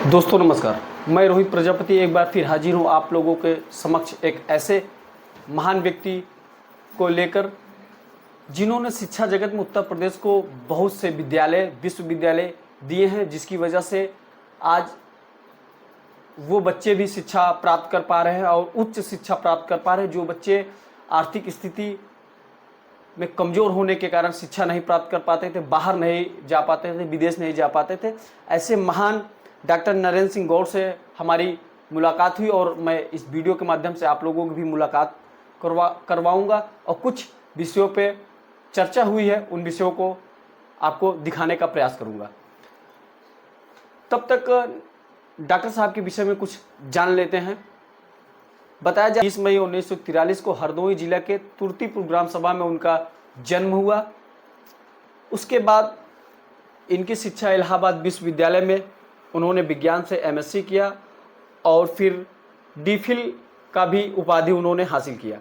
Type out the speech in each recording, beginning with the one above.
दोस्तों नमस्कार, मैं रोहित प्रजापति एक बार फिर हाजिर हूँ आप लोगों के समक्ष एक ऐसे महान व्यक्ति को लेकर जिन्होंने शिक्षा जगत में उत्तर प्रदेश को बहुत से विद्यालय विश्वविद्यालय दिए हैं, जिसकी वजह से आज वो बच्चे भी शिक्षा प्राप्त कर पा रहे हैं और उच्च शिक्षा प्राप्त कर पा रहे हैं। जो बच्चे आर्थिक स्थिति में कमज़ोर होने के कारण शिक्षा नहीं प्राप्त कर पाते थे, बाहर नहीं जा पाते थे, विदेश नहीं जा पाते थे, ऐसे महान डॉक्टर नरेंद्र सिंह गौड़ से हमारी मुलाकात हुई और मैं इस वीडियो के माध्यम से आप लोगों की भी मुलाकात करवाऊंगा और कुछ विषयों पे चर्चा हुई है, उन विषयों को आपको दिखाने का प्रयास करूंगा। तब तक डॉक्टर साहब के विषय में कुछ जान लेते हैं। बताया जाए 20 मई 1943 को हरदोई जिला के तुर्तीपुर ग्राम सभा में उनका जन्म हुआ। उसके बाद इनकी शिक्षा इलाहाबाद विश्वविद्यालय में उन्होंने विज्ञान से एमएससी किया और फिर डीफिल का भी उपाधि उन्होंने हासिल किया।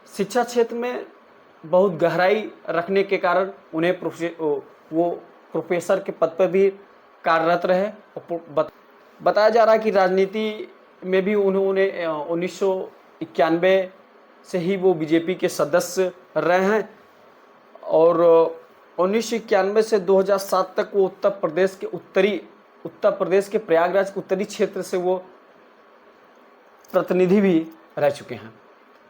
शिक्षा क्षेत्र में बहुत गहराई रखने के कारण उन्हें वो प्रोफेसर के पद पर भी कार्यरत रहे। बताया जा रहा है कि राजनीति में भी उन्होंने 1991 से ही वो बीजेपी के सदस्य रहे हैं और 1991 से 2007 तक वो उत्तर प्रदेश के प्रयागराज उत्तरी क्षेत्र से वो प्रतिनिधि भी रह चुके हैं।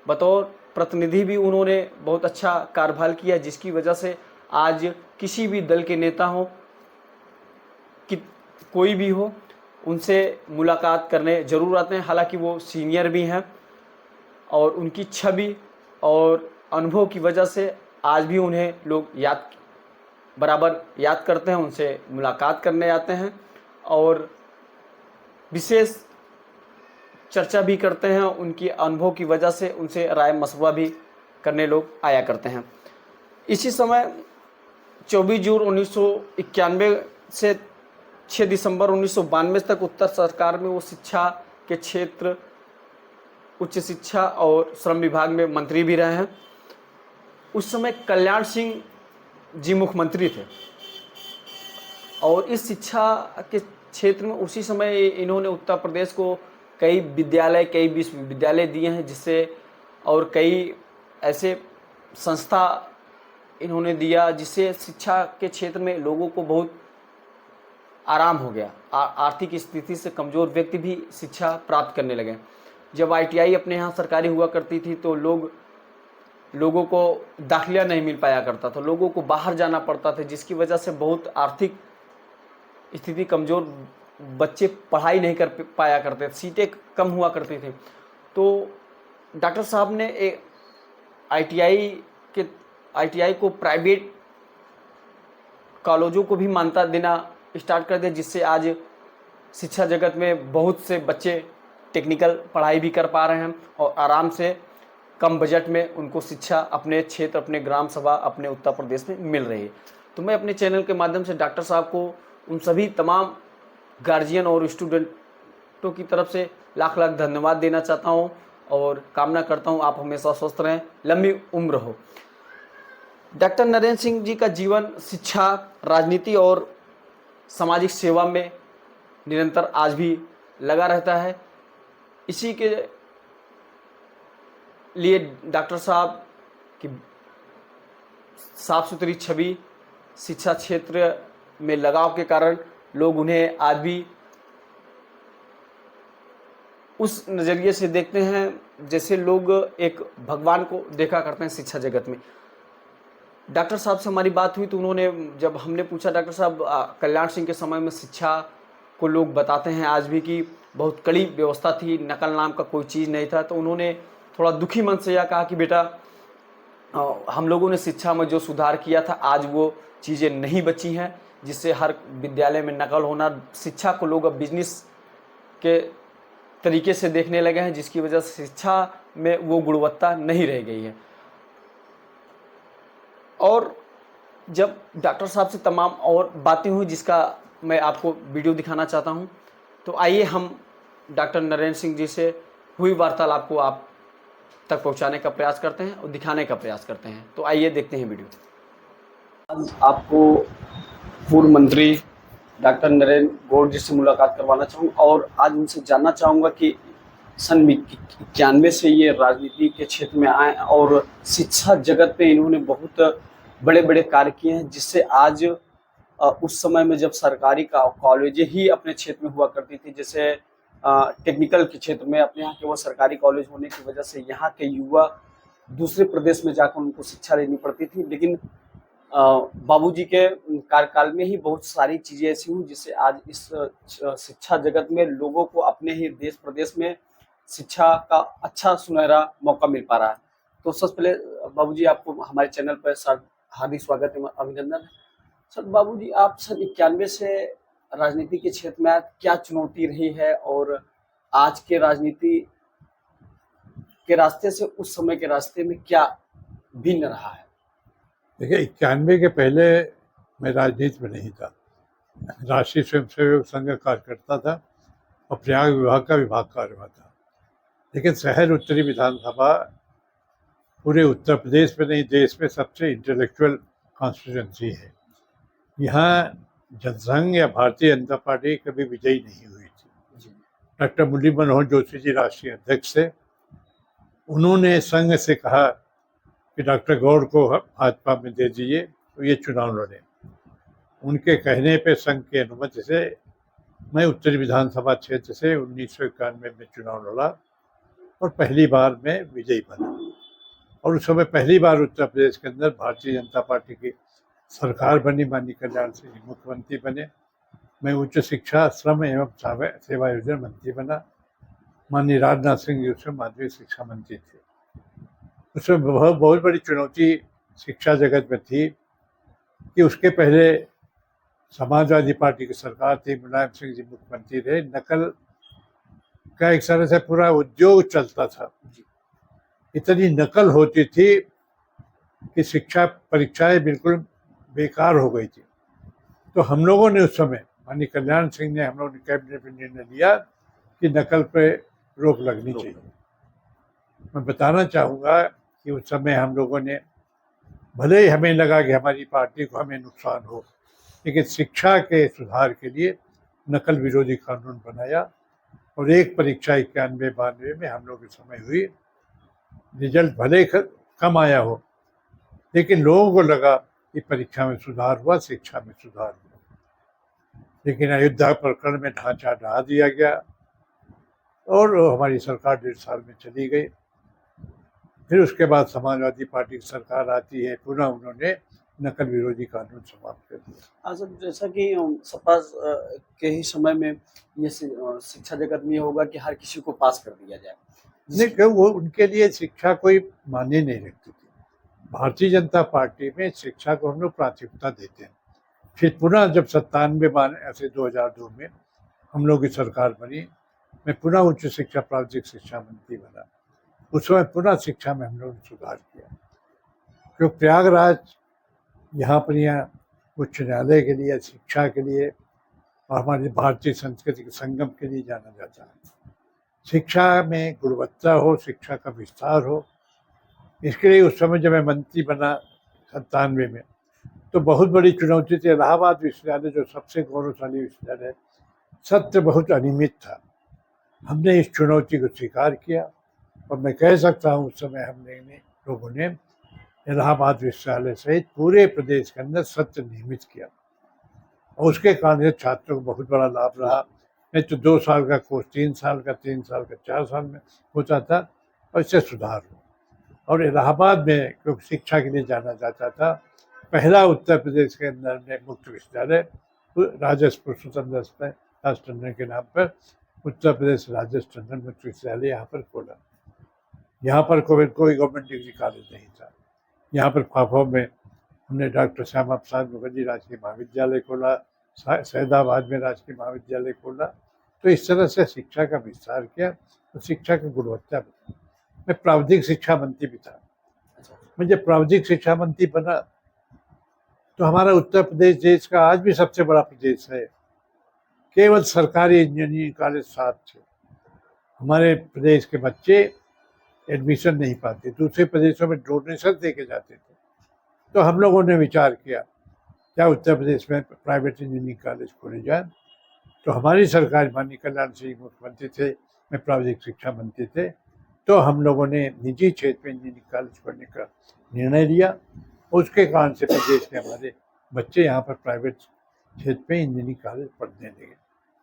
बतौर प्रतिनिधि भी उन्होंने बहुत अच्छा कार्यभार किया, जिसकी वजह से आज किसी भी दल के नेता हो कि कोई भी हो, उनसे मुलाकात करने जरूर आते हैं। हालांकि वो सीनियर भी हैं और उनकी छवि और अनुभव की वजह से आज भी उन्हें लोग बराबर याद करते हैं, उनसे मुलाकात करने आते हैं और विशेष चर्चा भी करते हैं। उनकी अनुभव की वजह से उनसे राय मशवरा भी करने लोग आया करते हैं। इसी समय 24 जून 1991 से 6 दिसंबर 1992 तक उत्तर सरकार में वो शिक्षा के क्षेत्र, उच्च शिक्षा और श्रम विभाग में मंत्री भी रहे हैं। उस समय कल्याण सिंह जी मुख्यमंत्री थे और इस शिक्षा के क्षेत्र में उसी समय इन्होंने उत्तर प्रदेश को कई विद्यालय, कई विश्वविद्यालय दिए हैं, जिससे और कई ऐसे संस्था इन्होंने दिया जिससे शिक्षा के क्षेत्र में लोगों को बहुत आराम हो गया। आर्थिक स्थिति से कमज़ोर व्यक्ति भी शिक्षा प्राप्त करने लगे। जब आईटीआई अपने यहाँ सरकारी हुआ करती थी तो लोगों को दाखिला नहीं मिल पाया करता था, लोगों को बाहर जाना पड़ता था, जिसकी वजह से बहुत आर्थिक स्थिति कमज़ोर बच्चे पढ़ाई नहीं कर पाया करते, सीटें कम हुआ करती थी। तो डॉक्टर साहब ने एक आईटीआई को प्राइवेट कॉलेजों को भी मान्यता देना स्टार्ट कर दिया, जिससे आज शिक्षा जगत में बहुत से बच्चे टेक्निकल पढ़ाई भी कर पा रहे हैं और आराम से कम बजट में उनको शिक्षा अपने क्षेत्र, अपने ग्राम सभा, अपने उत्तर प्रदेश में मिल रही है। तो मैं अपने चैनल के माध्यम से डॉक्टर साहब को, उन सभी तमाम गार्जियन और स्टूडेंटों की तरफ से लाख लाख धन्यवाद देना चाहता हूँ और कामना करता हूँ आप हमेशा स्वस्थ रहें, लंबी उम्र हो। डॉक्टर नरेंद्र सिंह जी का जीवन शिक्षा, राजनीति और सामाजिक सेवा में निरंतर आज भी लगा रहता है। इसी के लिए डॉक्टर साहब की साफ सुथरी छवि, शिक्षा क्षेत्र में लगाव के कारण लोग उन्हें आज भी उस नज़रिए से देखते हैं जैसे लोग एक भगवान को देखा करते हैं शिक्षा जगत में। डॉक्टर साहब से हमारी बात हुई तो उन्होंने, जब हमने पूछा डॉक्टर साहब कल्याण सिंह के समय में शिक्षा को लोग बताते हैं आज भी कि बहुत कड़ी व्यवस्था थी, नकल नाम का कोई चीज़ नहीं था, तो उन्होंने थोड़ा दुखी मन से यह कहा कि बेटा हम लोगों ने शिक्षा में जो सुधार किया था आज वो चीज़ें नहीं बची हैं, जिससे हर विद्यालय में नकल होना, शिक्षा को लोग अब बिजनेस के तरीके से देखने लगे हैं, जिसकी वजह से शिक्षा में वो गुणवत्ता नहीं रह गई है। और जब डॉक्टर साहब से तमाम और बातें हुई जिसका मैं आपको वीडियो दिखाना चाहता हूं, तो आइए हम डॉक्टर नरेंद्र सिंह जी से हुई वार्तालाप को आप तक पहुंचाने का प्रयास करते हैं और दिखाने का प्रयास करते हैं। तो आइए देखते हैं वीडियो। आज आपको पूर्व मंत्री डॉक्टर नरेंद्र गौड़ जी से मुलाकात करवाना चाहूँगा और आज उनसे जानना चाहूँगा कि सन 91 से ये राजनीति के क्षेत्र में आए और शिक्षा जगत में इन्होंने बहुत बड़े बड़े कार्य किए हैं, जिससे आज उस समय में जब सरकारी कॉलेजें ही अपने क्षेत्र में हुआ करती थी, जैसे टेक्निकल के क्षेत्र में अपने यहाँ के वो सरकारी कॉलेज होने की वजह से यहाँ के युवा दूसरे प्रदेश में जाकर उनको शिक्षा लेनी पड़ती थी, लेकिन बाबूजी के कार्यकाल में ही बहुत सारी चीजें ऐसी हुई जिससे आज इस शिक्षा जगत में लोगों को अपने ही देश प्रदेश में शिक्षा का अच्छा सुनहरा मौका मिल पा रहा है। तो सबसे पहले बाबूजी आपको हमारे चैनल पर हार्दिक स्वागत है, अभिनंदन है। सर बाबूजी, आप सन 91 से राजनीति के क्षेत्र में क्या चुनौती रही है और आज के राजनीति के रास्ते से उस समय के रास्ते में क्या भिन्न रहा है? देखिए, 91 के पहले मैं राजनीति में नहीं था। राष्ट्रीय स्वयंसेवक संघ का कार्यकर्ता था और प्रयाग विभाग का विभाग कार्यवाह था। लेकिन शहर उत्तरी विधानसभा पूरे उत्तर प्रदेश में नहीं, देश में सबसे इंटेलेक्चुअल कॉन्स्टिट्यूंसी है। यहाँ जनसंघ या भारतीय जनता पार्टी कभी विजयी नहीं हुई थी। डॉक्टर मुरली मनोहर जोशी जी राष्ट्रीय अध्यक्ष थे। उन्होंने संघ से कहा कि डॉक्टर गौड़ को भाजपा में दे दीजिए तो ये चुनाव लड़े। उनके कहने पे संघ की अनुमति से मैं उत्तरी विधानसभा क्षेत्र से 1991 में चुनाव लड़ा और पहली बार मैं विजयी बना। और उस समय पहली बार उत्तर प्रदेश के अंदर भारतीय जनता पार्टी की सरकार बनी, माननीय कल्याण सिंह जी मुख्यमंत्री बने। मैं उच्च शिक्षा, श्रम एवं सेवा योजना मंत्री बना। माननीय राजनाथ सिंह जी उसमें माध्यमिक शिक्षा मंत्री थे। उसमें बहुत बड़ी चुनौती शिक्षा जगत में थी कि उसके पहले समाजवादी पार्टी की सरकार थी, मुलायम सिंह जी मुख्यमंत्री रहे। नकल का एक तरह से पूरा उद्योग चलता था। इतनी नकल होती थी कि शिक्षा परीक्षाएं बिल्कुल बेकार हो गई थी। तो हम लोगों ने उस समय, माननीय कल्याण सिंह ने, हम लोगों ने कैबिनेट में निर्णय लिया कि नकल पे रोक लगनी चाहिए। मैं बताना चाहूँगा कि उस समय हम लोगों ने, भले ही हमें लगा कि हमारी पार्टी को हमें नुकसान हो, लेकिन शिक्षा के सुधार के लिए नकल विरोधी कानून बनाया और एक परीक्षा 91-92 में हम लोग के समय हुई। रिजल्ट भले कम आया हो, लेकिन लोगों को लगा कि परीक्षा में सुधार हुआ, शिक्षा में सुधार हुआ। लेकिन अयोध्या प्रकरण में ढांचा ढा दिया गया और हमारी सरकार 1.5 साल में चली गई। फिर उसके बाद समाजवादी पार्टी की सरकार आती है, पुनः उन्होंने नकल विरोधी कानून समाप्त कर दिया। सर, जैसा कि सपा के ही समय में ये शिक्षा जगत में होगा कि हर किसी को पास कर दिया जाए, नहीं, वो उनके लिए शिक्षा कोई मायने नहीं रखती थी। भारतीय जनता पार्टी में शिक्षा को हम लोग प्राथमिकता देते हैं। फिर पुनः जब 97 ऐसे 2002 में हम लोग की सरकार बनी, मैं पुनः उच्च शिक्षा प्रावधिक शिक्षा मंत्री बना। उस समय पुनः शिक्षा में हम लोगों ने सुधार किया, क्योंकि प्रयागराज यहाँ उच्च न्यायालय के लिए, शिक्षा के लिए और हमारी भारतीय संस्कृति के संगम के लिए जाना जाता है। शिक्षा में गुणवत्ता हो, शिक्षा का विस्तार हो, इसके लिए उस समय जब मैं मंत्री बना 97 में, तो बहुत बड़ी चुनौती थी। इलाहाबाद विश्वविद्यालय जो सबसे गौरवशाली विश्वविद्यालय है, सत्र बहुत अनियमित था। हमने इस चुनौती को स्वीकार किया और मैं कह सकता हूँ उस समय लोगों ने इलाहाबाद विश्वविद्यालय सहित पूरे प्रदेश के अंदर सत्र नियमित किया और उसके कारण से छात्रों को बहुत बड़ा लाभ रहा। नहीं तो 2 साल का कोर्स 3 साल का, 3 साल का 4 साल में होता था और इससे सुधार हुआ। और इलाहाबाद में क्योंकि शिक्षा के लिए जाना जाता था, पहला उत्तर प्रदेश के अंदर में मुक्त विश्वविद्यालय राजस पुरुषोत्तम दास टंडन के नाम पर उत्तर प्रदेश राजस टंडन मुक्त विश्वविद्यालय यहाँ पर खोला। यहाँ पर कोई गवर्नमेंट डिग्री कॉलेज नहीं था। यहाँ पर ख्वाबों में हमने डॉक्टर श्यामा प्रसाद मुखर्जी राजकीय महाविद्यालय खोला, सैदाबाद में राजकीय महाविद्यालय खोला। तो इस तरह से शिक्षा का विस्तार किया और शिक्षा की गुणवत्ता बढ़ी। मैं प्रावधिक शिक्षा मंत्री भी था। मैं जब प्रावधिक शिक्षा मंत्री बना तो हमारा उत्तर प्रदेश देश का आज भी सबसे बड़ा प्रदेश है। केवल सरकारी इंजीनियरिंग कॉलेज 7 थे। हमारे प्रदेश के बच्चे एडमिशन नहीं पाते, दूसरे प्रदेशों में डोनेशन दे के जाते थे। तो हम लोगों ने विचार किया क्या उत्तर प्रदेश में प्राइवेट इंजीनियरिंग कॉलेज खोले जाए। तो हमारी सरकार, माननीय कल्याण सिंह मुख्यमंत्री थे, मैं प्राविधिक शिक्षा मंत्री थे, तो हम लोगों ने निजी क्षेत्र में इंजीनियरिंग कॉलेज खोलने का निर्णय लिया। उसके कारण से प्रदेश के हमारे बच्चे यहाँ पर प्राइवेट क्षेत्र में इंजीनियरिंग कॉलेज पढ़ने लगे।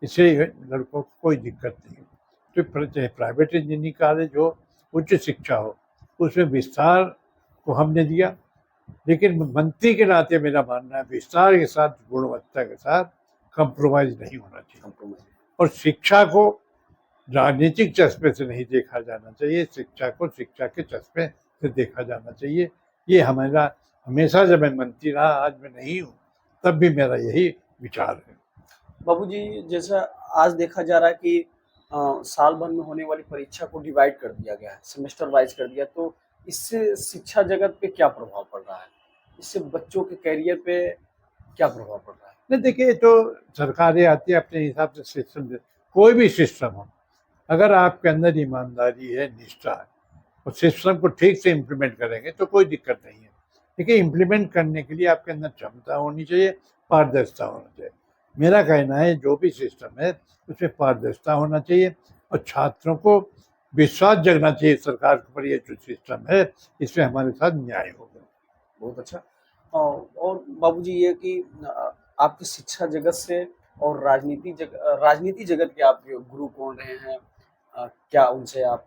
इससे लड़कों को कोई दिक्कत नहीं। तो प्राइवेट इंजीनियरिंग कॉलेज हो, उच्च शिक्षा हो, उसमें विस्तार को हमने दिया, लेकिन मंत्री के नाते मेरा मानना है विस्तार के साथ गुणवत्ता के साथ कंप्रोमाइज नहीं होना चाहिए। और शिक्षा को राजनीतिक चश्मे से नहीं देखा जाना चाहिए, शिक्षा को शिक्षा के चश्मे से देखा जाना चाहिए। ये हमारा हमेशा, जब मैं मंत्री रहा, आज मैं नहीं हूँ, तब भी मेरा यही विचार है। बाबूजी, जैसा आज देखा जा रहा है कि साल भर में होने वाली परीक्षा को डिवाइड कर दिया गया है, सेमेस्टर वाइज कर दिया, तो इससे शिक्षा जगत पे क्या प्रभाव पड़ रहा है? इससे बच्चों के करियर पे क्या प्रभाव पड़ रहा है? नहीं, देखिए, तो सरकारें आती है अपने हिसाब से सिस्टम, कोई भी सिस्टम हो, अगर आपके अंदर ईमानदारी है, निष्ठा है, और सिस्टम को ठीक से इम्प्लीमेंट करेंगे तो कोई दिक्कत नहीं है। लेकिन इम्प्लीमेंट करने के लिए आपके अंदर क्षमता होनी चाहिए, पारदर्शिता होना चाहिए। मेरा कहना है जो भी सिस्टम है उसमें पारदर्शिता होना चाहिए और छात्रों को विश्वास जगना चाहिए सरकार के ऊपर, ये जो सिस्टम है इसमें हमारे साथ न्याय होगा। बहुत अच्छा। और बाबूजी, ये कि आपकी शिक्षा जगत से और राजनीति जगत के आपके गुरु कौन रहे हैं? क्या उनसे आप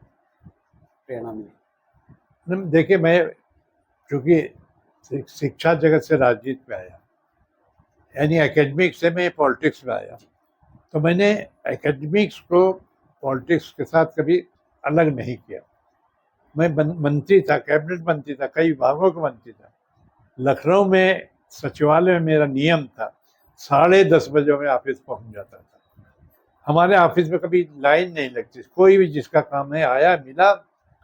प्रेरणा मिली? देखिए, मैं चूँकि शिक्षा जगत से राजनीति में आया, यानी एकेडमिक से मैं पॉलिटिक्स में आया, तो मैंने एकेडमिक्स को पॉलिटिक्स के साथ कभी अलग नहीं किया। मैं मंत्री था, कैबिनेट मंत्री था, कई विभागों का मंत्री था। लखनऊ में सचिवालय में मेरा नियम था 10:30 बजे मैं ऑफिस पहुंच जाता था। हमारे ऑफिस में कभी लाइन नहीं लगती, कोई भी जिसका काम है आया, मिला,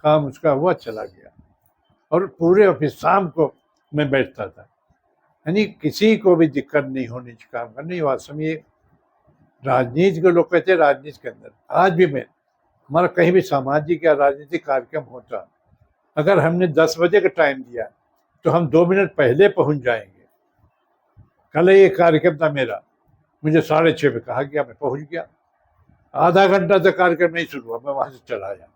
काम उसका हुआ, चला गया, और पूरे ऑफिस शाम को मैं बैठता था। यानी किसी को भी दिक्कत नहीं होनी चाहिए काम करने। वास्तव में राजनीति के लोग कहते हैं राजनीति के अंदर, आज भी मैं, हमारा कहीं भी सामाजिक या राजनीतिक कार्यक्रम होता, अगर हमने 10 बजे का टाइम दिया तो हम 2 मिनट पहले पहुंच जाएंगे। कल एक कार्यक्रम था मेरा, मुझे 6:30 पे कहा गया, मैं पहुंच गया, आधा घंटा तक कार्यक्रम नहीं शुरू हुआ, मैं वहां से चला आया।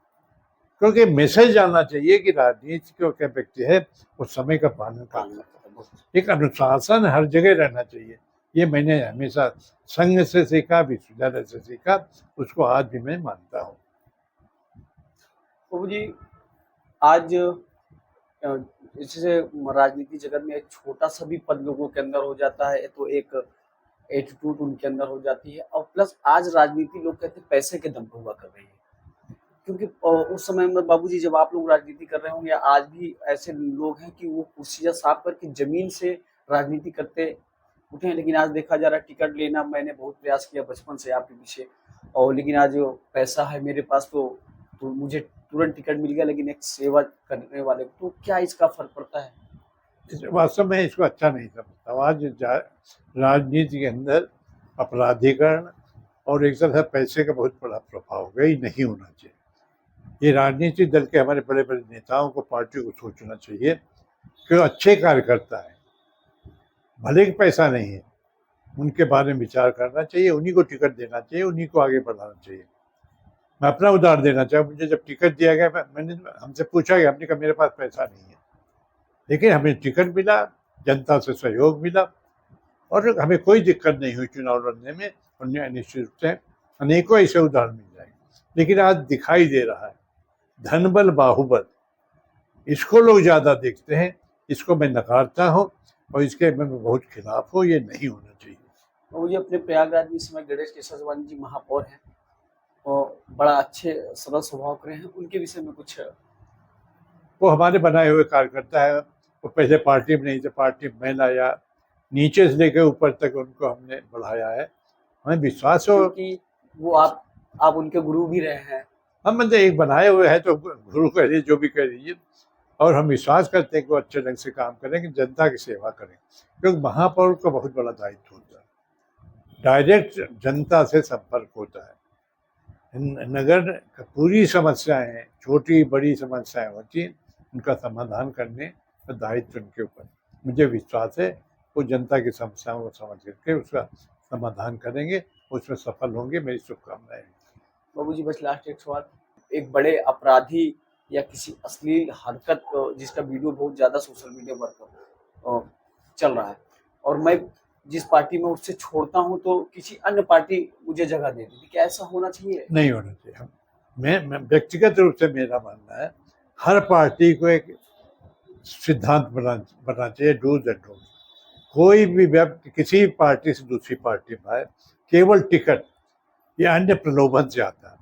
क्योंकि मैसेज जाना चाहिए कि राजनीति को क्या व्यक्ति है वो समय का पालन करना है, एक अनुशासन हर जगह रहना चाहिए। ये मैंने हमेशा संघ से सीखा, विश्वविद्यालय से सीखा, उसको आज भी मैं मानता हूँ। बाबू जी, आज जैसे राजनीति जगत में एक छोटा सा भी पद लोगों के अंदर हो जाता है तो एक एटीट्यूड उनके अंदर हो जाती है, और प्लस आज राजनीति लोग कहते हैं पैसे के दम पर हुआ कर रही है। क्योंकि उस समय में बाबूजी जब आप लोग राजनीति कर रहे होंगे, आज भी ऐसे लोग हैं कि वो कुर्सियां साफ करके जमीन से राजनीति करते उठे हैं, लेकिन आज देखा जा रहा है टिकट लेना, मैंने बहुत प्रयास किया बचपन से आपके पीछे, और लेकिन आज पैसा है मेरे पास तो मुझे तुरंत टिकट मिल गया, लेकिन एक सेवा करने वाले, तो क्या इसका फर्क पड़ता है? वास्तव में इसको अच्छा नहीं समझता। आज राजनीति के अंदर अपराधीकरण और एक तरह से पैसे का बहुत बड़ा प्रभाव हो गया, नहीं होना चाहिए। ये राजनीतिक दल के हमारे बड़े बड़े नेताओं को, पार्टी को सोचना चाहिए कि अच्छे कार्यकर्ता है, भले कि पैसा नहीं है, उनके बारे में विचार करना चाहिए, उन्हीं को टिकट देना चाहिए, उन्हीं को आगे बढ़ाना चाहिए। मैं अपना उदाहरण देना चाहूँ, मुझे जब टिकट दिया गया, मैंने हमसे पूछा गया, हमने कहा मेरे पास पैसा नहीं है, लेकिन हमें टिकट मिला, जनता से सहयोग मिला, और हमें कोई दिक्कत नहीं हुई चुनाव लड़ने में। और निश्चित रूप से अनेकों ऐसे उदाहरण मिल जाएंगे। लेकिन आज दिखाई दे रहा है धन बल बाहुबल, इसको लोग ज़्यादा देखते हैं, इसको मैं नकारता हूँ और इसके मैं बहुत खिलाफ हूँ, ये नहीं होना चाहिए। मुझे अपने प्रयागराज में इस समय गणेश केशवानी जी महापौर हैं और बड़ा अच्छे सरल स्वभाव के हैं, उनके विषय में कुछ? वो हमारे बनाए हुए कार्यकर्ता है, वो पहले पार्टी में नहीं थे, पार्टी में लाया, नीचे से लेकर ऊपर तक उनको हमने बढ़ाया है। हमें विश्वास हो कि वो आप उनके गुरु भी रहे हैं। हम मतलब एक बनाए हुए हैं तो गुरु कह लीजिए, जो भी कह लीजिए, और हम विश्वास करते हैं कि वो अच्छे ढंग से काम करेंगे, जनता की सेवा करें, क्योंकि महापौर का बहुत बड़ा दायित्व होता है, डायरेक्ट जनता से संपर्क होता है। नगर का पूरी समस्याएं हैं, छोटी बड़ी समस्याएं होती हैं, उनका समाधान करने का दायित्व उनके ऊपर। मुझे विश्वास है वो जनता की समस्याओं को समझ करके उसका समाधान करेंगे, उसमें सफल होंगे। मेरी शुभकामनाएं। बाबू जी बस लास्ट एक सवाल, एक बड़े अपराधी या किसी अश्लील हरकत जिसका वीडियो बहुत ज्यादा सोशल मीडिया पर चल रहा है और मैं जिस पार्टी में उससे छोड़ता हूं तो किसी अन्य पार्टी मुझे जगह दे देती, क्या ऐसा होना चाहिए? नहीं होना चाहिए। हम मैं व्यक्तिगत रूप से मेरा मानना है, हर पार्टी को एक सिद्धांत बना चाहिए, डूज एंड डोंट। कोई भी व्यक्ति किसी पार्टी से दूसरी पार्टी में आए केवल टिकट या अन्य प्रलोभन से आता है,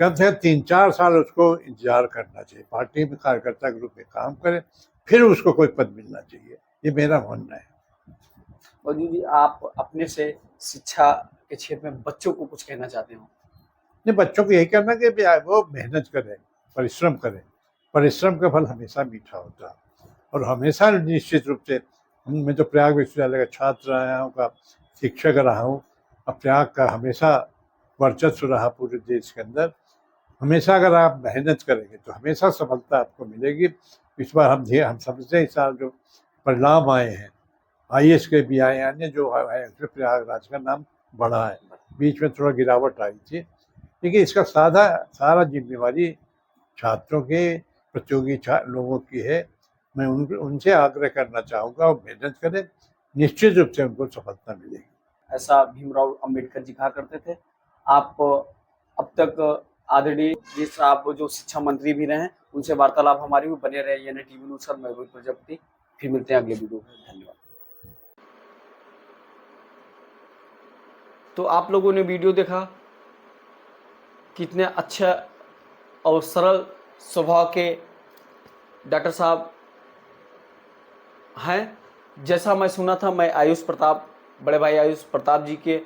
कम से कम 3-4 साल उसको इंतजार करना चाहिए, पार्टी में कार्यकर्ता के रूप में काम करे, फिर उसको कोई पद मिलना चाहिए। ये मेरा मानना है। बजू जी आप अपने से शिक्षा के क्षेत्र में बच्चों को कुछ कहना चाहते हो? नहीं, बच्चों को यही करना कि वो मेहनत करें, परिश्रम करें। परिश्रम का फल हमेशा मीठा होता है और हमेशा निश्चित रूप से मैं तो प्रयाग विश्वविद्यालय का छात्र रहा हूँ, का शिक्षक रहा हूँ। अब प्रयाग का हमेशा वर्चस्व रहा पूरे देश के अंदर। हमेशा अगर आप मेहनत करेंगे तो हमेशा सफलता आपको मिलेगी। इस बार हम समझते हैं इस साल जो परिणाम आए हैं, IAS के भी आए, अन्य जो है उसमें प्रयागराज का नाम बढ़ा है। बीच में थोड़ा गिरावट आई थी, लेकिन इसका सारा जिम्मेवारी छात्रों के, प्रतियोगी लोगों की है। मैं उनसे आग्रह करना चाहूँगा, वो मेहनत करें, निश्चित रूप से उनको सफलता मिलेगी। ऐसा भीमराव अंबेडकर जी कहा करते थे। आप अब तक आदरणीय जी साहब जो शिक्षा मंत्री भी रहे हैं, उनसे वार्तालाप हमारी भी बने रहे। यानी टीवी न्यूज़ सर, मैं रोहित प्रजापति, फिर मिलते हैं अगले वीडियो में। धन्यवाद। तो आप लोगों ने वीडियो देखा, कितने अच्छे और सरल स्वभाव के डॉक्टर साहब हैं। जैसा मैं सुना था, मैं आयुष प्रताप, बड़े भाई आयुष प्रताप जी के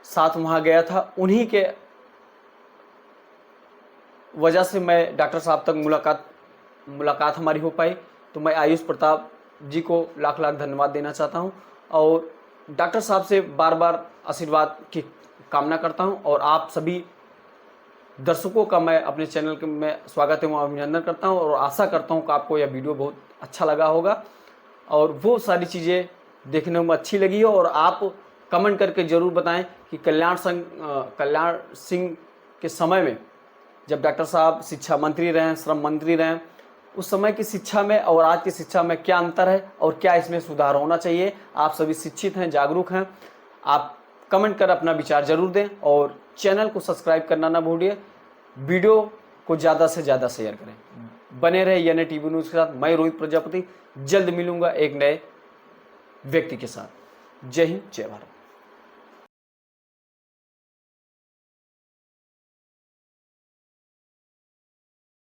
साथ वहाँ गया था। उन्हीं के वजह से मैं डॉक्टर साहब तक मुलाकात हमारी हो पाई। तो मैं आयुष प्रताप जी को लाख लाख धन्यवाद देना चाहता हूँ और डॉक्टर साहब से बार बार आशीर्वाद की कामना करता हूँ। और आप सभी दर्शकों का मैं अपने चैनल के में स्वागत एवं अभिनंदन करता हूँ और आशा करता हूँ कि आपको यह वीडियो बहुत अच्छा लगा होगा और वो सारी चीज़ें देखने में अच्छी लगी हो। और आप कमेंट करके ज़रूर बताएं कि कल्याण सिंह के समय में, जब डॉक्टर साहब शिक्षा मंत्री रहे, श्रम मंत्री रहे, उस समय की शिक्षा में और आज की शिक्षा में क्या अंतर है और क्या इसमें सुधार होना चाहिए। आप सभी शिक्षित हैं, जागरूक हैं, आप कमेंट कर अपना विचार जरूर दें और चैनल को सब्सक्राइब करना ना भूलिए। वीडियो को ज़्यादा से ज़्यादा शेयर करें। बने रहे यानी टीवी न्यूज़ के साथ। मैं रोहित प्रजापति जल्द मिलूंगा एक नए व्यक्ति के साथ। जय हिंद, जय भारत।